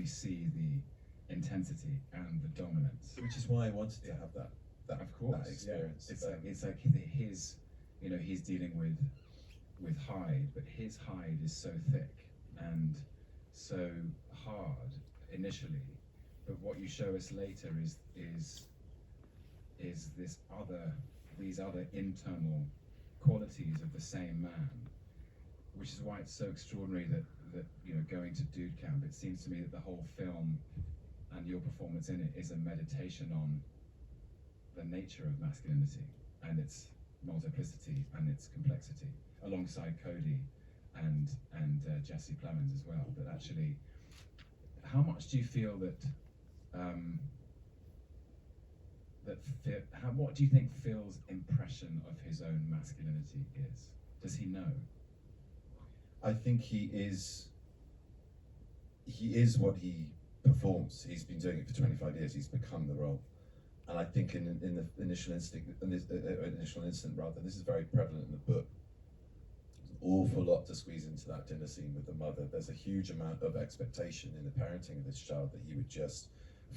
we see the intensity and the dominance. Which is why I wanted to have that Of course, that experience. Yeah. It's like his, you know, he's dealing with hide, but his hide is so thick and so hard initially, but what you show us later is these other internal qualities of the same man, which is why it's so extraordinary that you know, going to Dude Camp, it seems to me that the whole film and your performance in it is a meditation on the nature of masculinity and its multiplicity and its complexity, alongside Cody and Jesse Plemons as well. But actually, how much do you feel that what do you think Phil's impression of his own masculinity is? Does he know? I think he is what he performs. He's been doing it for 25 years. He's become the role. And I think in the initial incident, rather, this is very prevalent in the book. There's an awful lot to squeeze into that dinner scene with the mother. There's a huge amount of expectation in the parenting of this child that he would just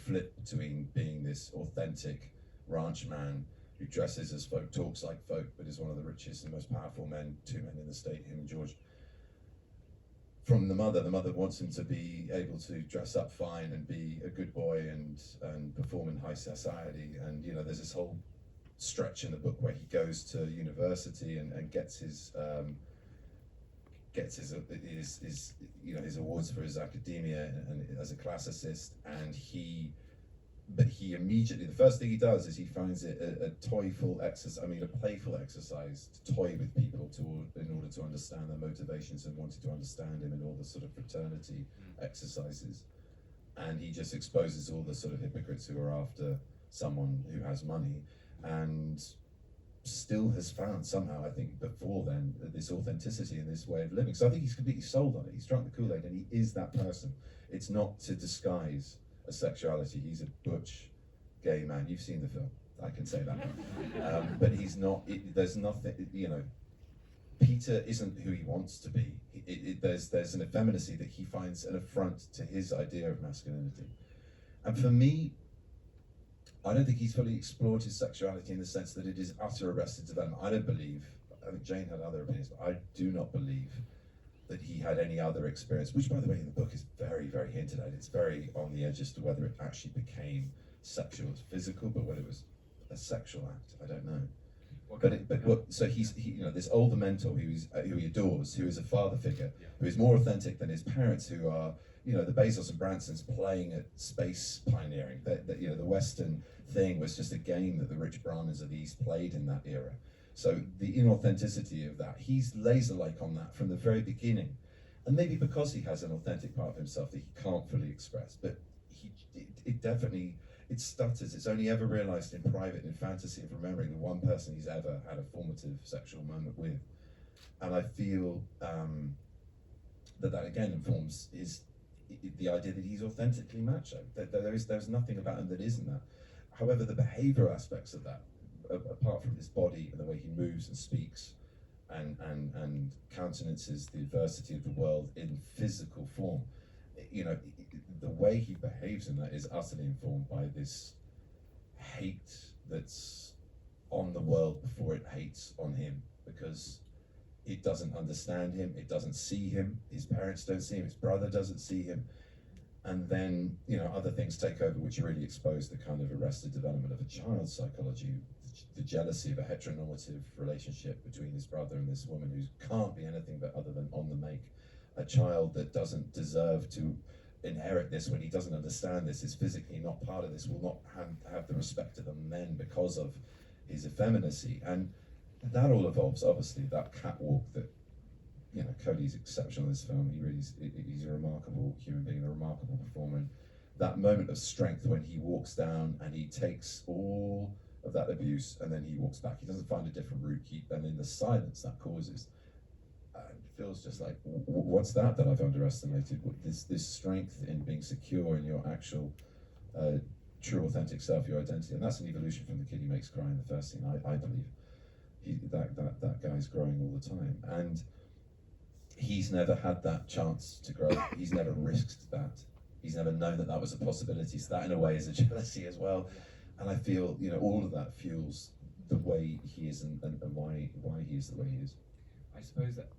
flip between being this authentic ranch man who dresses as folk, talks like folk, but is one of the richest and most powerful two men in the state, him and George. From the mother wants him to be able to dress up fine and be a good boy and perform in high society. And you know, there's this whole stretch in the book where he goes to university and gets his you know, his awards for his academia and as a classicist. And he immediately, the first thing he does is he finds it a playful exercise to toy with people in order to understand their motivations and wanting to understand him in all the sort of fraternity exercises. And he just exposes all the sort of hypocrites who are after someone who has money, and still has found somehow, I think, before then, this authenticity and this way of living. So I think he's completely sold on it. He's drunk the Kool-Aid and he is that person. It's not to disguise a sexuality. He's a butch gay man. You've seen the film, I can say that. But he's not, there's nothing, you know, Peter isn't who he wants to be. There's an effeminacy that he finds an affront to his idea of masculinity. And for me, I don't think he's fully explored his sexuality in the sense that it is utter arrested development. I think Jane had other opinions, but I do not believe that he had any other experience, which by the way in the book is very, very hinted at. It's very on the edge as to whether it actually became sexual, it's physical, but whether it was a sexual act, I don't know. So he, you know, this older mentor who he adores, who is a father figure, who is more authentic than his parents, who are, you know, the Bezos and Bransons playing at space pioneering. That you know, the Western thing was just a game that the rich Brahmins of the East played in that era. So the inauthenticity of that, he's laser-like on that from the very beginning. And maybe because he has an authentic part of himself that he can't fully express, but it stutters. It's only ever realized in private, in fantasy, of remembering the one person he's ever had a formative sexual moment with. And I feel that again informs the idea that he's authentically macho. That there's nothing about him that isn't that. However, the behavioral aspects of that, apart from his body and the way he moves and speaks and countenances the adversity of the world in physical form, you know, the way he behaves in that is utterly informed by this hate that's on the world before it hates on him, because it doesn't understand him, it doesn't see him, his parents don't see him, his brother doesn't see him. And then, you know, other things take over which really expose the kind of arrested development of a child's psychology, the jealousy of a heteronormative relationship between his brother and this woman who can't be anything but other than on the make. A child that doesn't deserve to inherit this when he doesn't understand this, is physically not part of this, will not have the respect of the men because of his effeminacy. And that all involves, obviously, that catwalk that, you know, Cody's exceptional in this film. He's a remarkable human being, a remarkable performer. And that moment of strength when he walks down and he takes all of that abuse and then he walks back. He doesn't find a different route. And in the silence that causes, it feels just like, what's that I've underestimated? This strength in being secure in your actual true authentic self, your identity. And that's an evolution from the kid he makes cry in the first scene, I believe. That guy's growing all the time. And he's never had that chance to grow. He's never risked that. He's never known that that was a possibility. So that, in a way, is a jealousy as well. And I feel, you know, all of that fuels the way he is and why he is the way he is. I suppose that